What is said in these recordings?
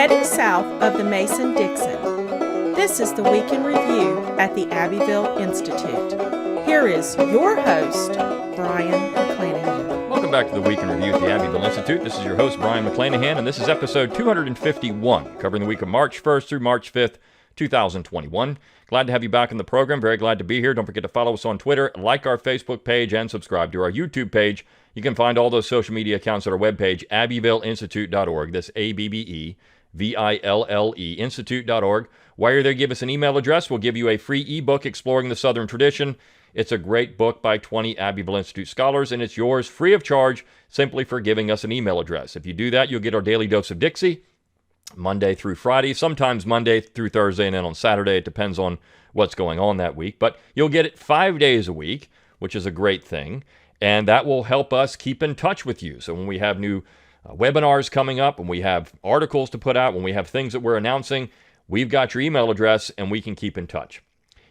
heading south of the Mason-Dixon. This is the Week in Review at the Abbeville Institute. Here is your host, Brian McClanahan. Welcome back to the Week in Review at the Abbeville Institute. This is your host, Brian McClanahan, and this is episode 251, covering the week of March 1st through March 5th, 2021. Glad to have you back in the program. Very glad to be here. Don't forget to follow us on Twitter, like our Facebook page, and subscribe to our YouTube page. You can find all those social media accounts at our webpage, abbevilleinstitute.org. That's ABBEVILLE, institute.org. While you're there, give us an email address. We'll give you a free ebook exploring the Southern tradition. It's a great book by 20 Abbeville Institute scholars, and it's yours free of charge simply for giving us an email address. If you do that, you'll get our daily dose of Dixie, Monday through Friday, sometimes Monday through Thursday, and then on Saturday. It depends on what's going on that week. But you'll get it 5 days a week, which is a great thing, and that will help us keep in touch with you. So when we have new webinars coming up, when we have articles to put out, when we have things that we're announcing, we've got your email address, and we can keep in touch.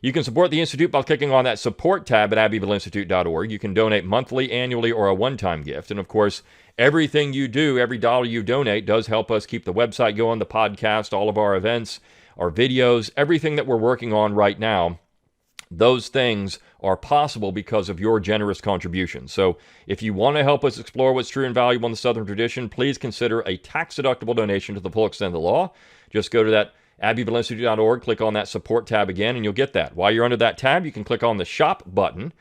You can support the Institute by clicking on that support tab at abbevilleinstitute.org. You can donate monthly, annually, or a one-time gift. And of course, everything you do, every dollar you donate does help us keep the website going, the podcast, all of our events, our videos, everything that we're working on right now. Those things are possible because of your generous contributions. So if you want to help us explore what's true and valuable in the Southern tradition, please consider a tax-deductible donation to the full extent of the law. Just go to that abbevilleinstitute.org, click on that support tab again, and you'll get that. While you're under that tab, you can click on the shop button,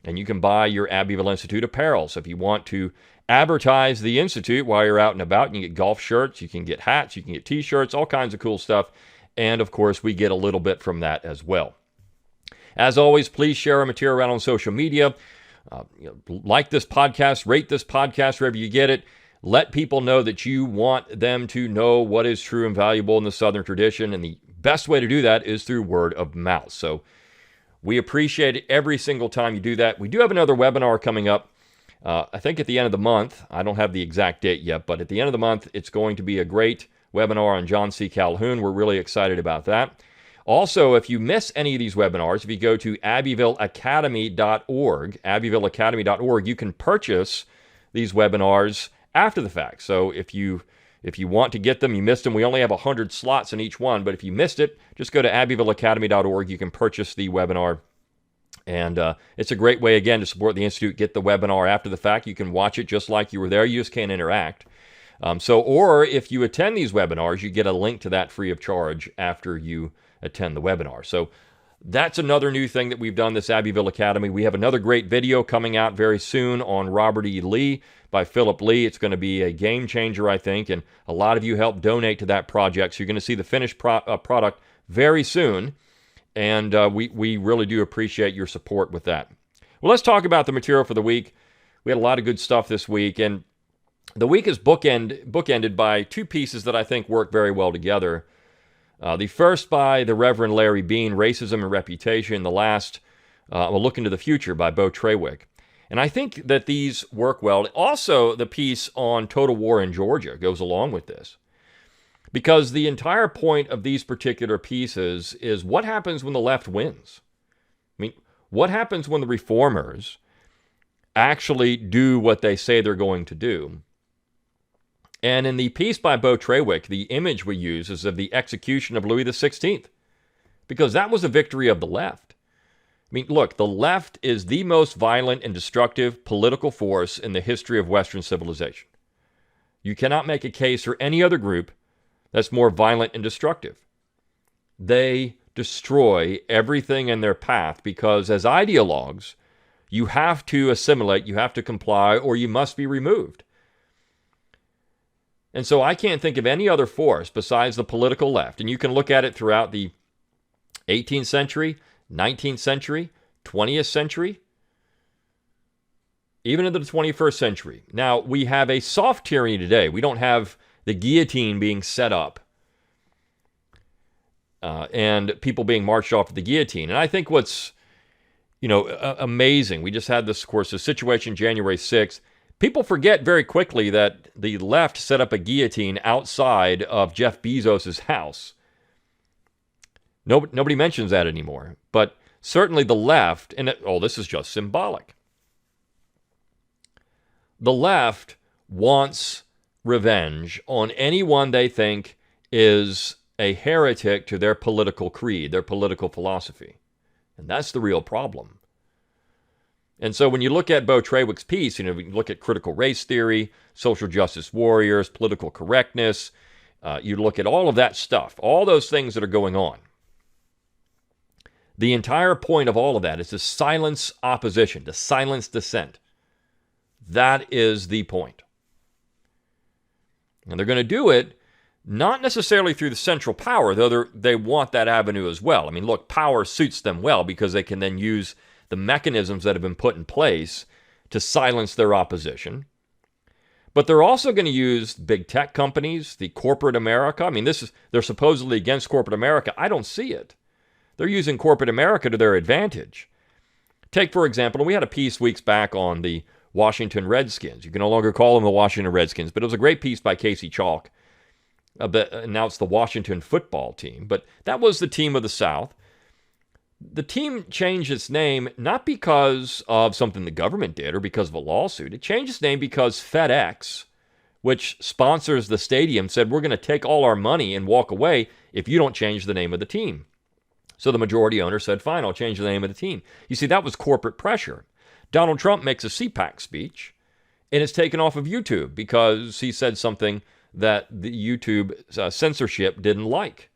and you can buy your Abbeville Institute apparel. So if you want to advertise the Institute while you're out and about, you can get golf shirts, you can get hats, you can get t-shirts, all kinds of cool stuff. And of course, we get a little bit from that as well. As always, please share our material around on social media. Like this podcast, rate this podcast wherever you get it. Let people know that you want them to know what is true and valuable in the Southern tradition, and the best way to do that is through word of mouth. So we appreciate it every single time you do that. We do have another webinar coming up, I think at the end of the month. I don't have the exact date yet, but at the end of the month, it's going to be a great webinar on John C. Calhoun. We're really excited about that. Also, if you miss any of these webinars, if you go to abbevilleacademy.org, you can purchase these webinars after the fact. So if you want to get them, you missed them, we only have 100 slots in each one, but if you missed it, just go to abbevilleacademy.org. You can purchase the webinar, and it's a great way, again, to support the Institute, get the webinar after the fact. You can watch it just like you were there, you just can't interact. Or if you attend these webinars, you get a link to that free of charge after you attend the webinar. So that's another new thing that we've done, this Abbeville Academy. We have another great video coming out very soon on Robert E. Lee by Philip Lee. It's going to be a game changer, I think, and a lot of you helped donate to that project. So you're going to see the finished product very soon, and we really do appreciate your support with that. Well, let's talk about the material for the week. We had a lot of good stuff this week, and the week is bookended by two pieces that I think work very well together. The first by the Reverend Larry Bean, Racism and Reputation. The last, A Look into the Future by Bo Trawick. And I think that these work well. Also, the piece on total war in Georgia goes along with this. Because the entire point of these particular pieces is what happens when the left wins? I mean, what happens when the reformers actually do what they say they're going to do? And in the piece by Bo Trawick, the image we use is of the execution of Louis XVI, because that was a victory of the left. I mean, look, the left is the most violent and destructive political force in the history of Western civilization. You cannot make a case for any other group that's more violent and destructive. They destroy everything in their path because as ideologues, you have to assimilate, you have to comply, or you must be removed. And so I can't think of any other force besides the political left. And you can look at it throughout the 18th century, 19th century, 20th century, even into the 21st century. Now, we have a soft tyranny today. We don't have the guillotine being set up and people being marched off of the guillotine. And I think what's, amazing, we just had this, of course, the situation January 6th. People forget very quickly that the left set up a guillotine outside of Jeff Bezos' house. Nobody mentions that anymore. But certainly the left, this is just symbolic. The left wants revenge on anyone they think is a heretic to their political creed, their political philosophy. And that's the real problem. And so when you look at Beau Trawick's piece, you look at critical race theory, social justice warriors, political correctness, you look at all of that stuff, all those things that are going on. The entire point of all of that is to silence opposition, to silence dissent. That is the point. And they're going to do it not necessarily through the central power, though they want that avenue as well. I mean, look, power suits them well because they can then use the mechanisms that have been put in place to silence their opposition. But they're also going to use big tech companies, the corporate America. I mean, they're supposedly against corporate America. I don't see it. They're using corporate America to their advantage. Take, for example, and we had a piece weeks back on the Washington Redskins. You can no longer call them the Washington Redskins, but it was a great piece by Casey Chalk. Now it's the Washington football team, but that was the team of the South. The team changed its name not because of something the government did or because of a lawsuit. It changed its name because FedEx, which sponsors the stadium, said, we're going to take all our money and walk away if you don't change the name of the team. So the majority owner said, fine, I'll change the name of the team. You see, that was corporate pressure. Donald Trump makes a CPAC speech, and it's taken off of YouTube because he said something that the YouTube censorship didn't like.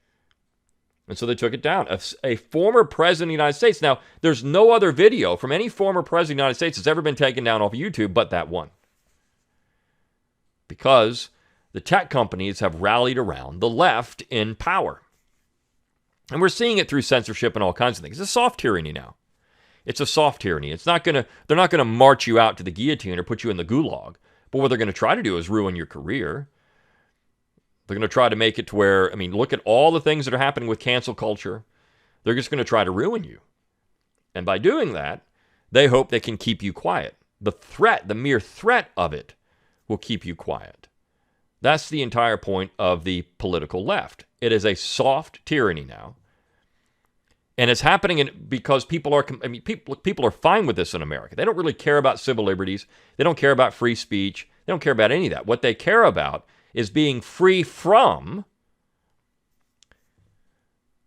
And so they took it down. A former president of the United States. Now, there's no other video from any former president of the United States that's ever been taken down off of YouTube but that one. Because the tech companies have rallied around the left in power. And we're seeing it through censorship and all kinds of things. It's a soft tyranny now. It's a soft tyranny. They're not going to march you out to the guillotine or put you in the gulag. But what they're going to try to do is ruin your career. They're going to try to make it to where, look at all the things that are happening with cancel culture. They're just going to try to ruin you. And by doing that, they hope they can keep you quiet. The mere threat of it will keep you quiet. That's the entire point of the political left. It is a soft tyranny now. And it's happening because people are fine with this in America. They don't really care about civil liberties. They don't care about free speech. They don't care about any of that. What they care about is being free from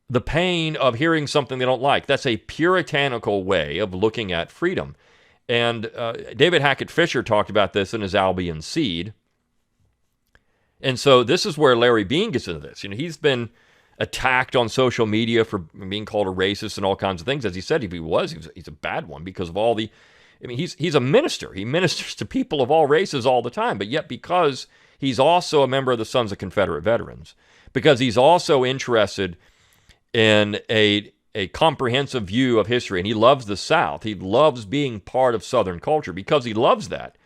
the pain of hearing something they don't like. That's a puritanical way of looking at freedom. And David Hackett Fisher talked about this in his Albion Seed. And so this is where Larry Bean gets into this. He's been attacked on social media for being called a racist and all kinds of things. As he said, if he's a bad one because of all the... he's a minister. He ministers to people of all races all the time. But yet because he's also a member of the Sons of Confederate Veterans, because he's also interested in a comprehensive view of history, and he loves the South. He loves being part of Southern culture. Because he loves that,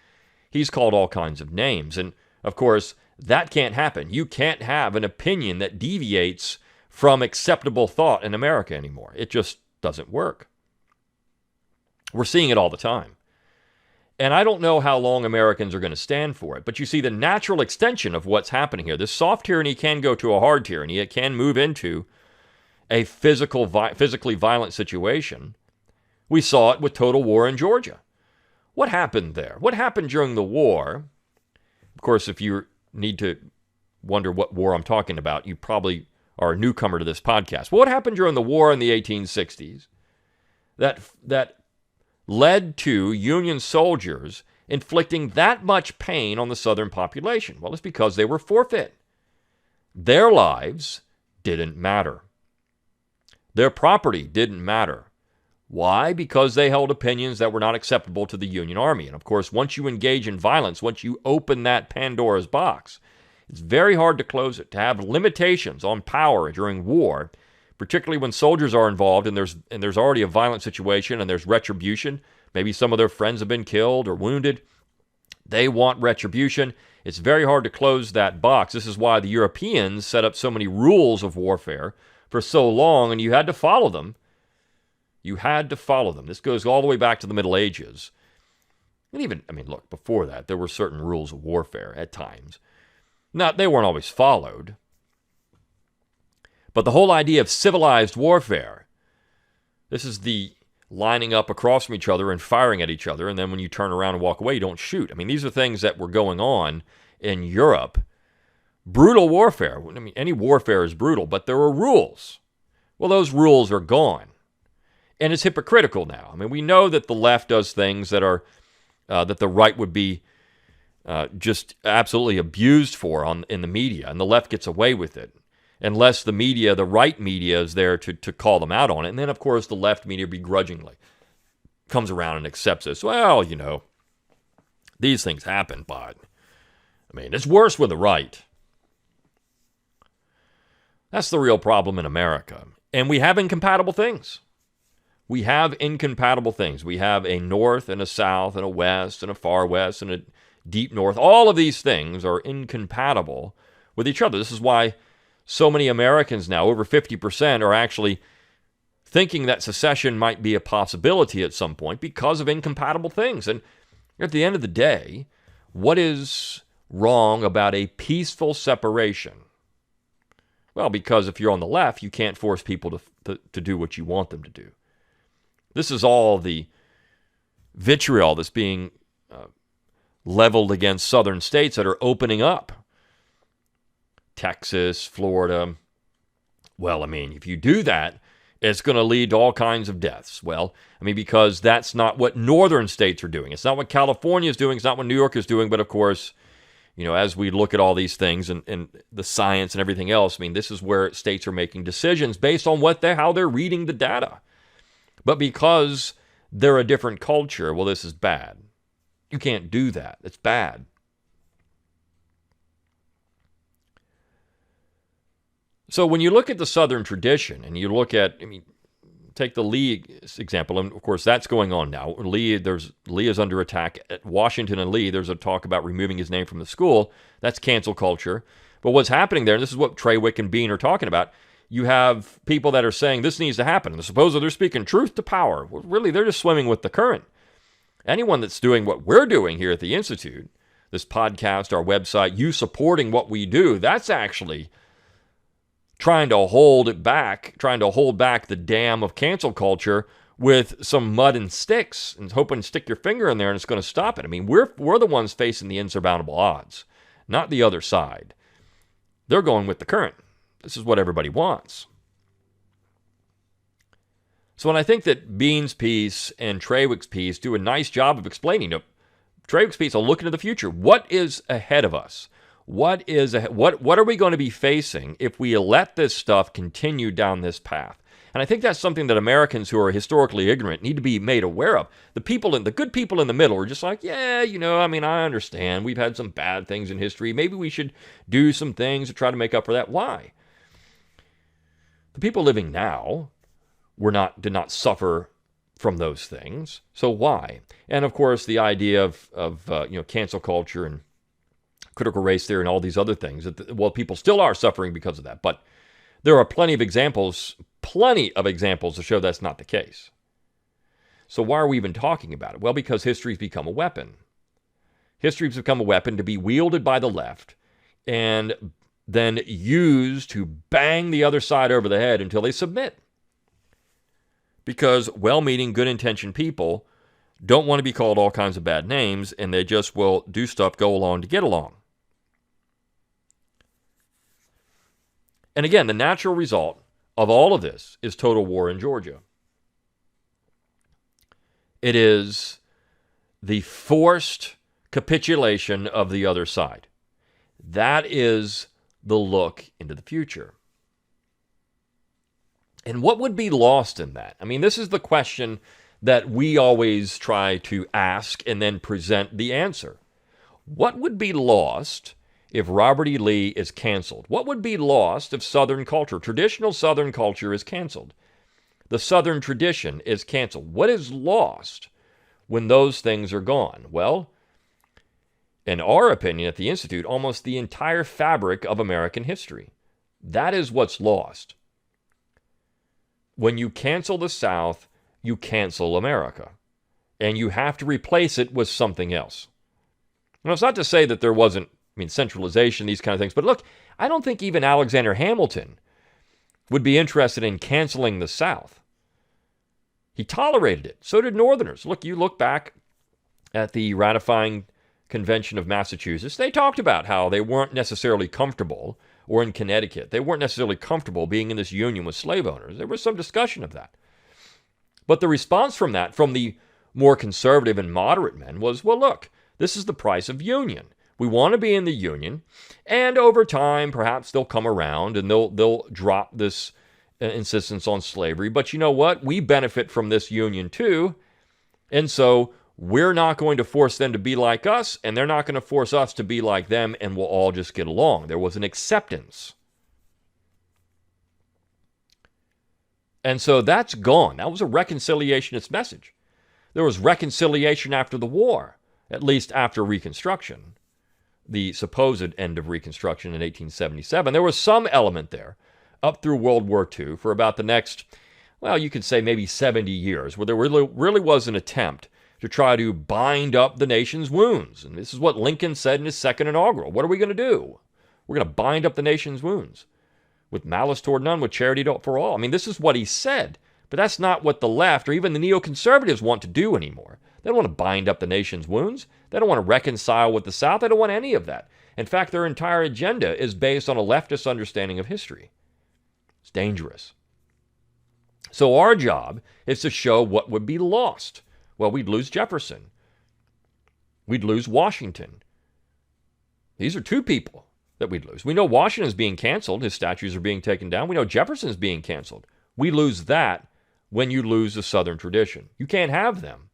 he's called all kinds of names. And, of course, that can't happen. You can't have an opinion that deviates from acceptable thought in America anymore. It just doesn't work. We're seeing it all the time. And I don't know how long Americans are going to stand for it. But you see the natural extension of what's happening here. This soft tyranny can go to a hard tyranny. It can move into a physically violent situation. We saw it with total war in Georgia. What happened there? What happened during the war? Of course, if you need to wonder what war I'm talking about, you probably are a newcomer to this podcast. What happened during the war in the 1860s that led to Union soldiers inflicting that much pain on the Southern population? Well, it's because they were forfeit. Their lives didn't matter. Their property didn't matter. Why? Because they held opinions that were not acceptable to the Union Army. And of course, once you engage in violence, once you open that Pandora's box, it's very hard to close it. To have limitations on power during war, particularly when soldiers are involved and there's already a violent situation and there's retribution. Maybe some of their friends have been killed or wounded. They want retribution. It's very hard to close that box. This is why the Europeans set up so many rules of warfare for so long, and you had to follow them. You had to follow them. This goes all the way back to the Middle Ages. And even, look, before that, there were certain rules of warfare at times. Now, they weren't always followed. But the whole idea of civilized warfare, this is the lining up across from each other and firing at each other, and then when you turn around and walk away, you don't shoot. These are things that were going on in Europe brutal warfare. I mean, any warfare is brutal, but there are rules. Well, those rules are gone. And it's hypocritical now. I mean, we know that the left does things that are that the right would be just absolutely abused for in the media, and the left gets away with it, unless the media, the right media, is there to call them out on it. And then, of course, the left media begrudgingly comes around and accepts this. Well, these things happen, but, I mean, it's worse with the right. That's the real problem in America. And we have incompatible things. We have incompatible things. We have a north and a south and a west and a far west and a deep north. All of these things are incompatible with each other. This is why so many Americans now, over 50%, are actually thinking that secession might be a possibility at some point because of incompatible things. And at the end of the day, what is wrong about a peaceful separation? Well, because if you're on the left, you can't force people to do what you want them to do. This is all the vitriol that's being leveled against southern states that are opening up. Texas, Florida. Well, I mean, if you do that, it's going to lead to all kinds of deaths. Well, I mean, because that's not what northern states are doing. It's not what California is doing. It's not what New York is doing. But of course, as we look at all these things and the science and everything else, I mean, this is where states are making decisions based on how they're reading the data. But because they're a different culture, well, this is bad. You can't do that. It's bad. So when you look at the Southern tradition and you look at, take the Lee example, and of course that's going on now. Lee is under attack at Washington and Lee. There's a talk about removing his name from the school. That's cancel culture. But what's happening there, and this is what Trawick and Bean are talking about, you have people that are saying this needs to happen. And supposedly they're speaking truth to power. Well, really, they're just swimming with the current. Anyone that's doing what we're doing here at the Institute, this podcast, our website, you supporting what we do, that's actually trying to hold back the dam of cancel culture with some mud and sticks and hoping to stick your finger in there and it's going to stop it. I mean, we're the ones facing the insurmountable odds, not the other side. They're going with the current. This is what everybody wants. So when I think that Bean's piece and Trawick's piece do a nice job of explaining, Trawick's piece will look into the future. What is ahead of us? What are we going to be facing if we let this stuff continue down this path? And I think that's something that Americans who are historically ignorant need to be made aware of. The good people in the middle are just like, yeah, I understand. We've had some bad things in history. Maybe we should do some things to try to make up for that. Why? The people living now did not suffer from those things. So why? And of course, the idea of cancel culture and critical race theory and all these other things. People still are suffering because of that. But there are plenty of examples to show that's not the case. So why are we even talking about it? Well, because history's become a weapon. History's become a weapon to be wielded by the left and then used to bang the other side over the head until they submit. Because well-meaning, good-intentioned people don't want to be called all kinds of bad names, and they just will do stuff, go along to get along. And again, the natural result of all of this is total war in Georgia. It is the forced capitulation of the other side. That is the look into the future. And what would be lost in that? I mean, this is the question that we always try to ask and then present the answer. What would be lost if Robert E. Lee is canceled? What would be lost if Southern culture, traditional Southern culture, is canceled? The Southern tradition is canceled. What is lost when those things are gone? Well, in our opinion at the Institute, almost the entire fabric of American history. That is what's lost. When you cancel the South, you cancel America. And you have to replace it with something else. Now, it's not to say that there wasn't, centralization, these kind of things. But look, I don't think even Alexander Hamilton would be interested in canceling the South. He tolerated it. So did Northerners. Look, you look back at the ratifying Convention of Massachusetts, they talked about how they weren't necessarily comfortable, or in Connecticut, they weren't necessarily comfortable being in this union with slave owners. There was some discussion of that. But the response from that, from the more conservative and moderate men, was, well, look, this is the price of union. We want to be in the union, and over time, perhaps they'll come around and they'll drop this insistence on slavery. But you know what? We benefit from this union too, and so we're not going to force them to be like us, and they're not going to force us to be like them, and we'll all just get along. There was an acceptance. And so that's gone. That was a reconciliationist message. There was reconciliation after the war, at least after Reconstruction, the supposed end of Reconstruction in 1877. There was some element there up through World War II for about the next, well, you could say maybe 70 years, where there really was an attempt to try to bind up the nation's wounds. And this is what Lincoln said in his second inaugural. What are we going to do? We're going to bind up the nation's wounds. With malice toward none, with charity for all. I mean, this is what he said. But that's not what the left or even the neoconservatives want to do anymore. They don't want to bind up the nation's wounds. They don't want to reconcile with the South. They don't want any of that. In fact, their entire agenda is based on a leftist understanding of history. It's dangerous. So our job is to show what would be lost. Well, we'd lose Jefferson. We'd lose Washington. These are two people that we'd lose. We know Washington's being canceled. His statues are being taken down. We know Jefferson's being canceled. We lose that when you lose the Southern tradition. You can't have them.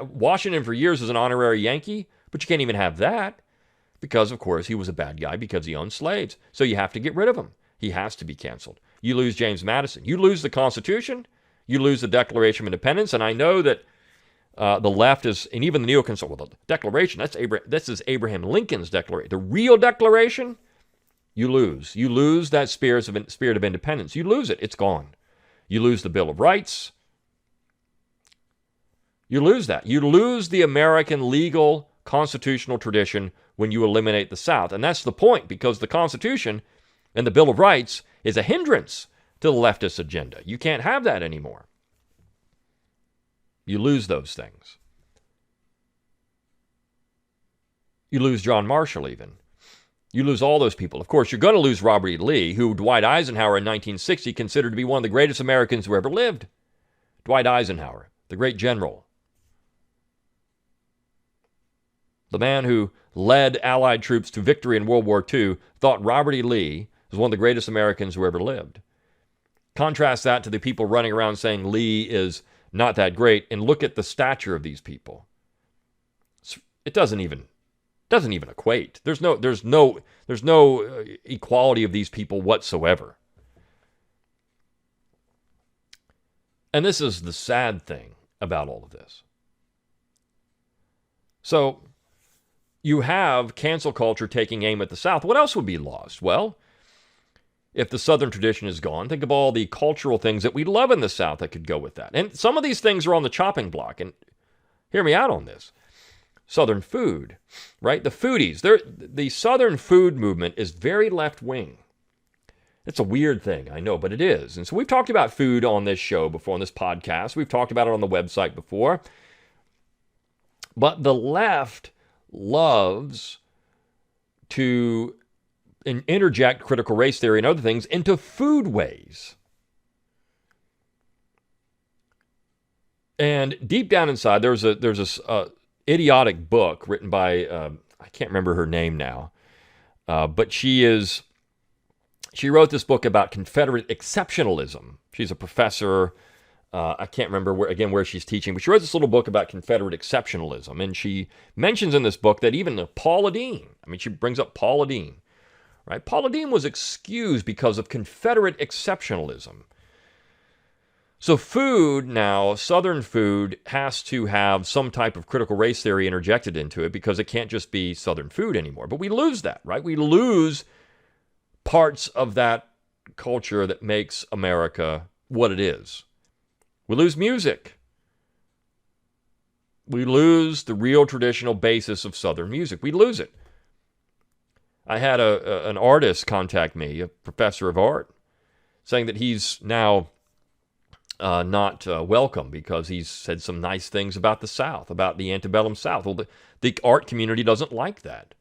Washington for years was an honorary Yankee, but you can't even have that because, of course, he was a bad guy because he owned slaves. So you have to get rid of him. He has to be canceled. You lose James Madison. You lose the Constitution. You lose the Declaration of Independence. And I know that the left is, and even the neoconservative, well, the Declaration, this is Abraham Lincoln's Declaration. The real Declaration, you lose. You lose that spirit of independence. You lose it. It's gone. You lose the Bill of Rights. You lose that. You lose the American legal constitutional tradition when you eliminate the South. And that's the point, because the Constitution and the Bill of Rights is a hindrance to the leftist agenda. You can't have that anymore. You lose those things. You lose John Marshall even. You lose all those people. Of course, you're going to lose Robert E. Lee, who Dwight Eisenhower in 1960 considered to be one of the greatest Americans who ever lived. Dwight Eisenhower, the great general. The man who led Allied troops to victory in World War II thought Robert E. Lee was one of the greatest Americans who ever lived. Contrast that to the people running around saying Lee is not that great, and look at the stature of these people. It doesn't even equate. There's no equality of these people whatsoever. And this is the sad thing about all of this. So you have cancel culture taking aim at the South. What else would be lost? Well, if the Southern tradition is gone, think of all the cultural things that we love in the South that could go with that. And some of these things are on the chopping block. And hear me out on this. Southern food, right? The foodies. The Southern food movement is very left-wing. It's a weird thing, I know, but it is. And so we've talked about food on this show before, on this podcast. We've talked about it on the website before. But the left loves to interject critical race theory and other things into foodways. And deep down inside, there's this idiotic book written by, I can't remember her name now, but she wrote this book about Confederate Exceptionalism. She's a professor. I can't remember where she's teaching, but she wrote this little book about Confederate Exceptionalism. And she mentions in this book that even Paula Deen, she brings up Paula Deen, right? Paula Deen was excused because of Confederate exceptionalism. So food now, Southern food, has to have some type of critical race theory interjected into it because it can't just be Southern food anymore. But we lose that, right? We lose parts of that culture that makes America what it is. We lose music. We lose the real traditional basis of Southern music. We lose it. I had an artist contact me, a professor of art, saying that he's now not welcome because he's said some nice things about the South, about the antebellum South. Well, the art community doesn't like that.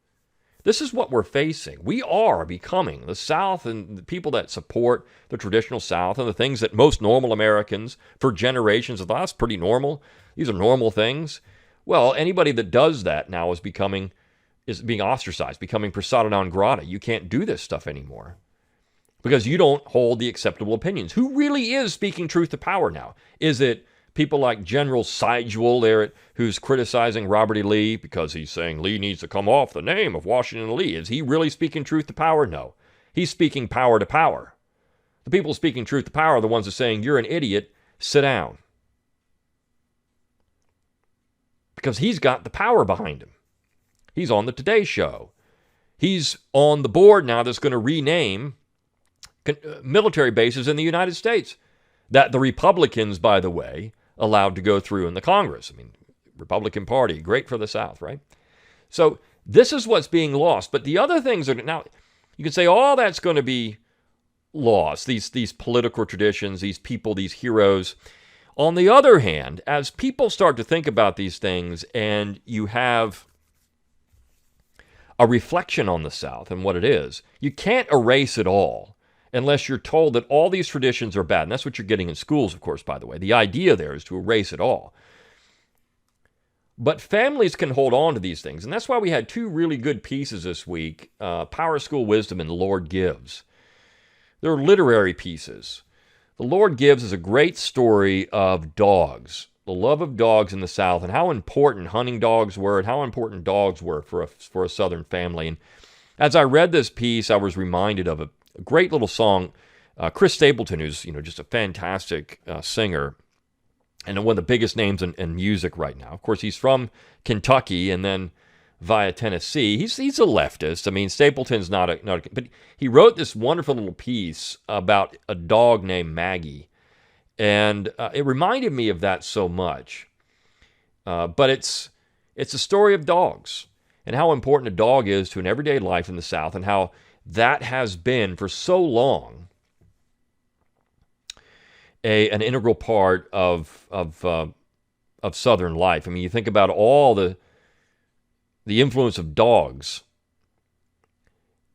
This is what we're facing. We are becoming, the South and the people that support the traditional South and the things that most normal Americans for generations have thought, that's pretty normal. These are normal things. Well, anybody that does that now is being ostracized, becoming persona non grata. You can't do this stuff anymore because you don't hold the acceptable opinions. Who really is speaking truth to power now? Is it people like General Sidewell there who's criticizing Robert E. Lee because he's saying Lee needs to come off the name of Washington Lee? Is he really speaking truth to power? No. He's speaking power to power. The people speaking truth to power are the ones that are saying, you're an idiot, sit down. Because he's got the power behind him. He's on the Today Show. He's on the board now that's going to rename military bases in the United States that the Republicans, by the way, allowed to go through in the Congress. I mean, Republican Party, great for the South, right? So this is what's being lost. But the other things are, now, you can say all that's going to be lost, these political traditions, these people, these heroes. On the other hand, as people start to think about these things and you have a reflection on the South and what it is, you can't erase it all unless you're told that all these traditions are bad. And that's what you're getting in schools, of course, by the way. The idea there is to erase it all. But families can hold on to these things. And that's why we had two really good pieces this week, Power School Wisdom and The Lord Gives. They're literary pieces. The Lord Gives is a great story of dogs, the love of dogs in the South, and how important hunting dogs were and how important dogs were for a Southern family. And as I read this piece, I was reminded of a great little song. Chris Stapleton, who's just a fantastic singer and one of the biggest names in music right now. Of course, he's from Kentucky and then via Tennessee. He's a leftist. I mean, Stapleton's not a, but he wrote this wonderful little piece about a dog named Maggie, and it reminded me of that so much. But it's a story of dogs and how important a dog is to an everyday life in the South, and how that has been for so long an integral part of Southern life. I mean, you think about all the influence of dogs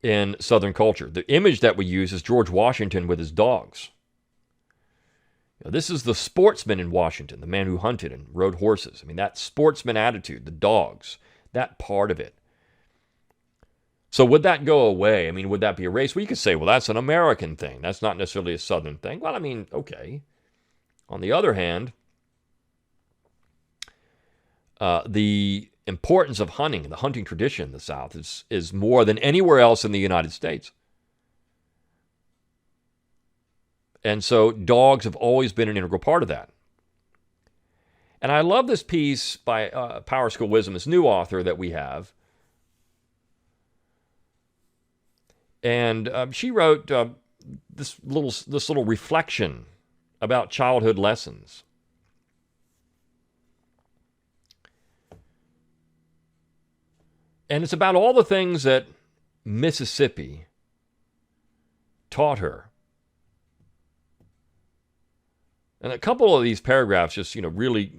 in Southern culture. The image that we use is George Washington with his dogs. This is the sportsman in Washington, the man who hunted and rode horses. I mean, that sportsman attitude, the dogs, that part of it. So would that go away? I mean, would that be erased? Well, you could say, well, that's an American thing. That's not necessarily a Southern thing. Well, I mean, okay. On the other hand, the importance of hunting, the hunting tradition in the South is more than anywhere else in the United States. And so dogs have always been an integral part of that. And I love this piece by Power School Wisdom, this new author that we have. And she wrote this little reflection about childhood lessons. And it's about all the things that Mississippi taught her. And a couple of these paragraphs just, really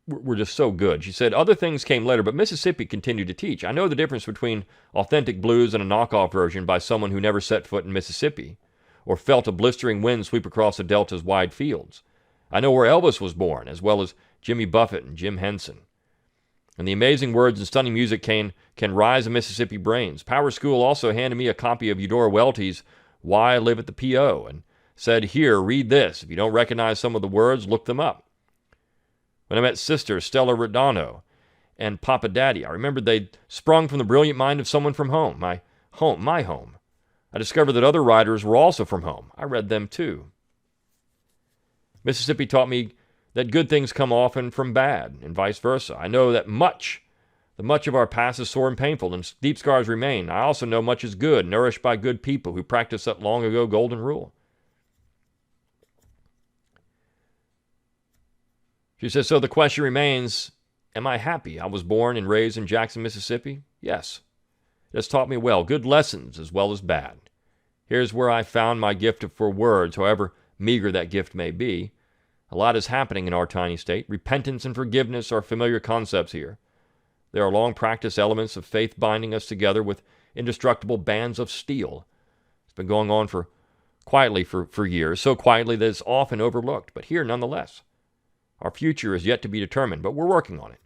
were just so good. She said, other things came later, but Mississippi continued to teach. I know the difference between authentic blues and a knockoff version by someone who never set foot in Mississippi or felt a blistering wind sweep across the Delta's wide fields. I know where Elvis was born, as well as Jimmy Buffett and Jim Henson. And the amazing words and stunning music can rise in Mississippi brains. Power School also handed me a copy of Eudora Welty's Why I Live at the P.O. and said, here, read this. If you don't recognize some of the words, look them up. When I met Sister Stella Rodano and Papa Daddy, I remembered they'd sprung from the brilliant mind of someone from home, my home. I discovered that other writers were also from home. I read them too. Mississippi taught me that good things come often from bad, and vice versa. I know that much of our past is sore and painful, and deep scars remain. I also know much is good, nourished by good people who practiced that long ago golden rule. She says, so the question remains, am I happy? I was born and raised in Jackson, Mississippi. Yes. It has taught me well, good lessons as well as bad. Here's where I found my gift for words, however meager that gift may be. A lot is happening in our tiny state. Repentance and forgiveness are familiar concepts here. There are long-practiced elements of faith binding us together with indestructible bands of steel. It's been going on quietly for years, so quietly that it's often overlooked. But here, nonetheless, our future is yet to be determined, but we're working on it.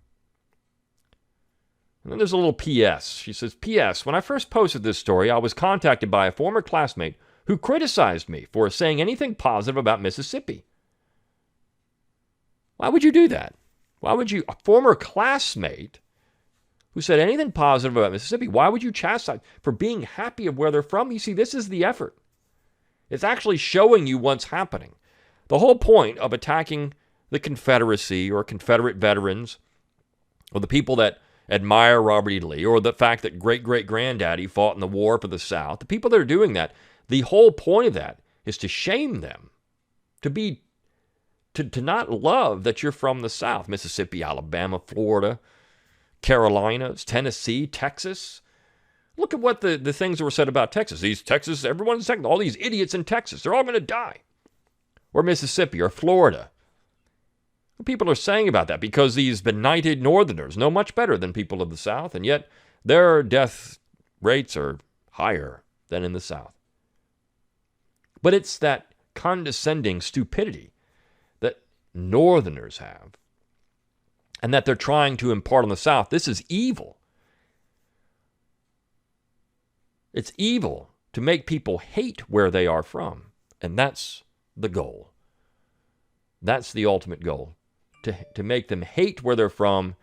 And then there's a little P.S. She says, P.S. When I first posted this story, I was contacted by a former classmate who criticized me for saying anything positive about Mississippi. Why would you do that? Why would you, a former classmate who said anything positive about Mississippi, why would you chastise for being happy of where they're from? You see, this is the effort. It's actually showing you what's happening. The whole point of attacking the Confederacy or Confederate veterans or the people that admire Robert E. Lee or the fact that great-great-granddaddy fought in the war for the South, the people that are doing that, the whole point of that is to shame them, to not love that you're from the South, Mississippi, Alabama, Florida, Carolinas, Tennessee, Texas. Look at what the things that were said about Texas. Everyone's Texas, all these idiots in Texas, they're all going to die. Or Mississippi, or Florida. What people are saying about that, because these benighted Northerners know much better than people of the South, and yet their death rates are higher than in the South. But it's that condescending stupidity that Northerners have, and that they're trying to impart on the South. This is evil. It's evil to make people hate where they are from, and that's the goal. That's the ultimate goal, to make them hate where they're from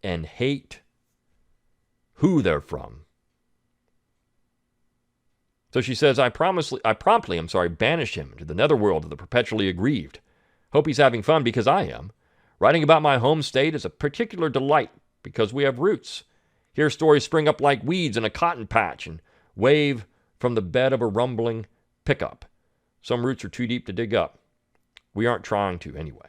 and hate who they're from. So she says, I promptly banished him to the netherworld of the perpetually aggrieved. Hope he's having fun because I am. Writing about my home state is a particular delight because we have roots. Hear stories spring up like weeds in a cotton patch and wave from the bed of a rumbling pickup. Some roots are too deep to dig up. We aren't trying to anyway.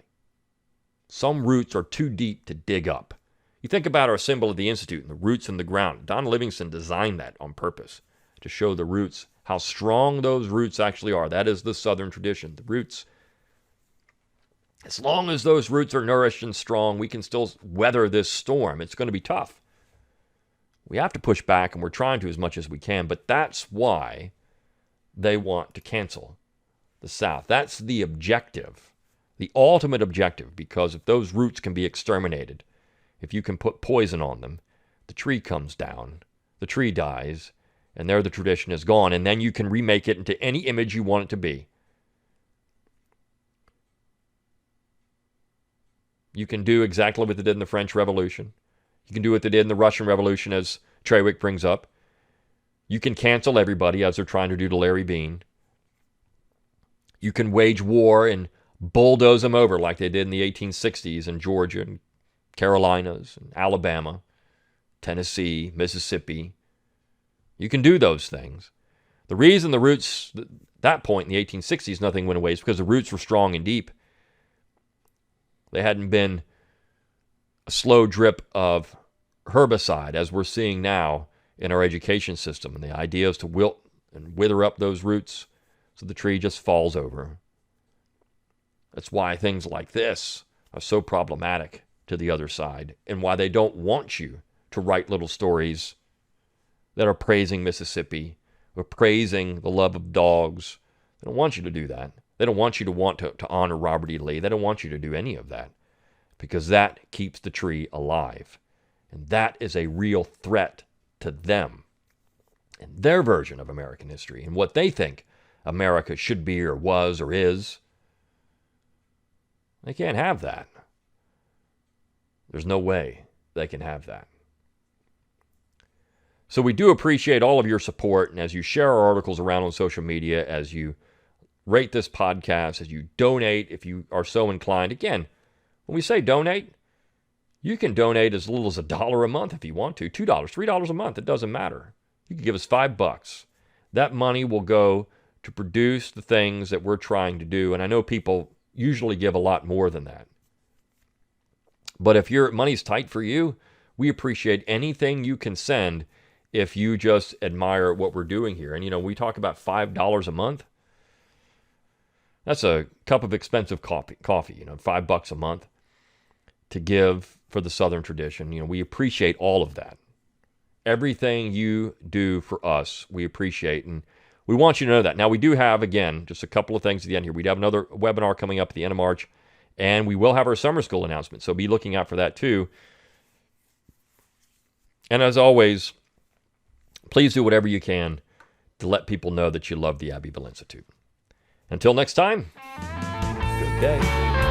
Some roots are too deep to dig up. You think about our symbol at the Institute and the roots in the ground. Don Livingston designed that on purpose to show the roots, how strong those roots actually are. That is the Southern tradition. The roots, as long as those roots are nourished and strong, we can still weather this storm. It's going to be tough. We have to push back, and we're trying to as much as we can, but that's why they want to cancel the South. That's the objective, the ultimate objective, because if those roots can be exterminated, if you can put poison on them, the tree comes down, the tree dies, and there the tradition is gone, and then you can remake it into any image you want it to be. You can do exactly what they did in the French Revolution. You can do what they did in the Russian Revolution, as Trewick brings up. You can cancel everybody, as they're trying to do to Larry Bean. You can wage war and bulldoze them over like they did in the 1860s in Georgia and Carolinas and Alabama, Tennessee, Mississippi. You can do those things. The reason the roots, that point in the 1860s, nothing went away is because the roots were strong and deep. They hadn't been a slow drip of herbicide, as we're seeing now in our education system. And the idea is to wilt and wither up those roots so the tree just falls over. That's why things like this are so problematic to the other side, and why they don't want you to write little stories that are praising Mississippi or praising the love of dogs. They don't want you to do that. They don't want you to want to honor Robert E. Lee. They don't want you to do any of that, because that keeps the tree alive. And that is a real threat to them and their version of American history and what they think America should be or was or is. They can't have that. There's no way they can have that. So we do appreciate all of your support, and as you share our articles around on social media, as you rate this podcast, as you donate if you are so inclined. Again, when we say donate, you can donate as little as $1 a month if you want to, $2, $3 a month. It doesn't matter. You can give us $5. That money will go to produce the things that we're trying to do, and I know people usually give a lot more than that. But if your money's tight for you, we appreciate anything you can send if you just admire what we're doing here. And, we talk about $5 a month. That's a cup of expensive coffee, $5 a month to give for the Southern tradition. We appreciate all of that. Everything you do for us, we appreciate, and we want you to know that. Now, we do have, again, just a couple of things at the end here. We have another webinar coming up at the end of March, and we will have our summer school announcement, so be looking out for that too. And as always, please do whatever you can to let people know that you love the Abbeville Institute. Until next time, good day.